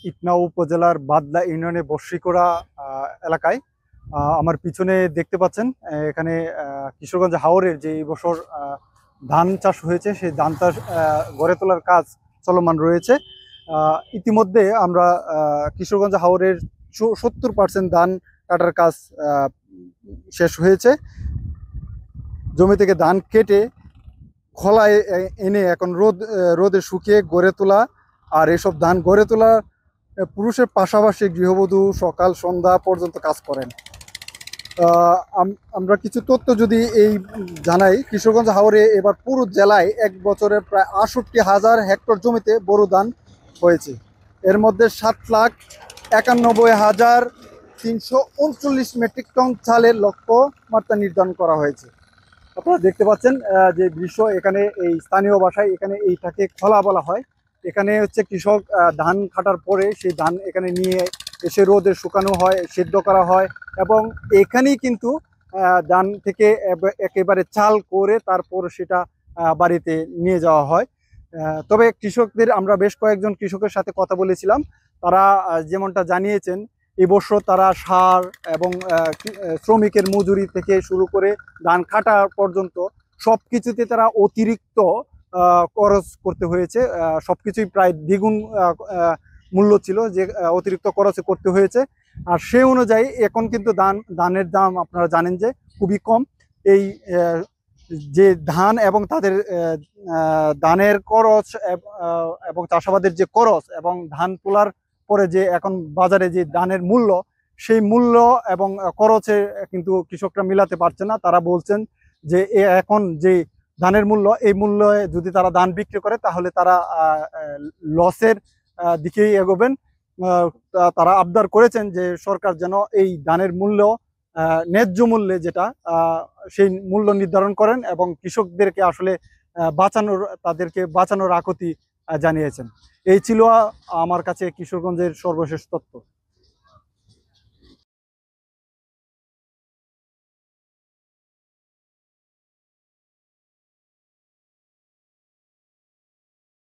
ইটনা উপজেলার বাদলা ইউনিয়নে বর্ষিকোড়া এলাকায় আমার পিছনে দেখতে পাচ্ছেন এখানে কিশোরগঞ্জ হাওরের যে এই বছর ধান চাষ হয়েছে সেই ধান চাষ গড়ে তোলার কাজ চলমান রয়েছে। ইতিমধ্যে আমরা কিশোরগঞ্জ হাওরের 70% ধান কাটার কাজ শেষ হয়েছে। জমি থেকে ধান কেটে খলায় এনে এখন রোদে শুকিয়ে গড়ে তোলা। আর এসব ধান গড়ে তোলা পুরুষের পাশাপাশি গৃহবধূ সকাল সন্ধ্যা পর্যন্ত কাজ করেন। আমরা কিছু তথ্য যদি এই জানাই, কিশোরগঞ্জ হাওরে এবার পুরো জেলায় এক বছরে প্রায় ৬৮,০০০ হেক্টর জমিতে বোরো ধান হয়েছে। এর মধ্যে ৭,৯১,৩39 মেট্রিক টন চালের লক্ষ্যমাত্রা নির্ধারণ করা হয়েছে। আপনারা দেখতে পাচ্ছেন যে দৃশ্য, এখানে এই স্থানীয় ভাষায় এখানে এইটাকে খলা বলা হয়। এখানে হচ্ছে কৃষক ধান কাটার পরে সেই ধান এখানে নিয়ে এসে রোদে শুকানো হয়, সেদ্ধ করা হয় এবং এখানেই কিন্তু ধান থেকে একেবারে চাল করে তারপর সেটা বাড়িতে নিয়ে যাওয়া হয়। তবে কৃষকদের আমরা বেশ কয়েকজন কৃষকের সাথে কথা বলেছিলাম। তারা যেমনটা জানিয়েছেন, এবছর তারা সার এবং শ্রমিকের মজুরি থেকে শুরু করে ধান কাটা পর্যন্ত সব কিছুতে তারা অতিরিক্ত খরচ করতে হয়েছে। সবকিছুই প্রায় দ্বিগুণ মূল্য ছিল, যে অতিরিক্ত খরচ করতে হয়েছে। আর সেই অনুযায়ী এখন কিন্তু ধানের দাম আপনারা জানেন যে খুবই কম। এই যে ধান এবং তাদের ধানের খরচ এবং চাষাবাদের যে খরচ এবং ধান তোলার পরে যে এখন বাজারে যে ধানের মূল্য, সেই মূল্য এবং খরচে কিন্তু কৃষকরা মিলাতে পারছে না। তারা বলছেন যে এখন যে ধানের মূল্য, এই মূল্যে যদি তারা ধান বিক্রি করে তাহলে তারা লসের দিকেই এগোবেন। তারা আবদার করেছেন যে সরকার যেন এই ধানের মূল্য ন্যায্য মূল্যে যেটা সেই মূল্য নির্ধারণ করেন এবং কৃষকদেরকে আসলে তাদেরকে বাঁচানোর আকুতি জানিয়েছেন। এই ছিল আমার কাছে কিশোরগঞ্জের সর্বশেষ তথ্য।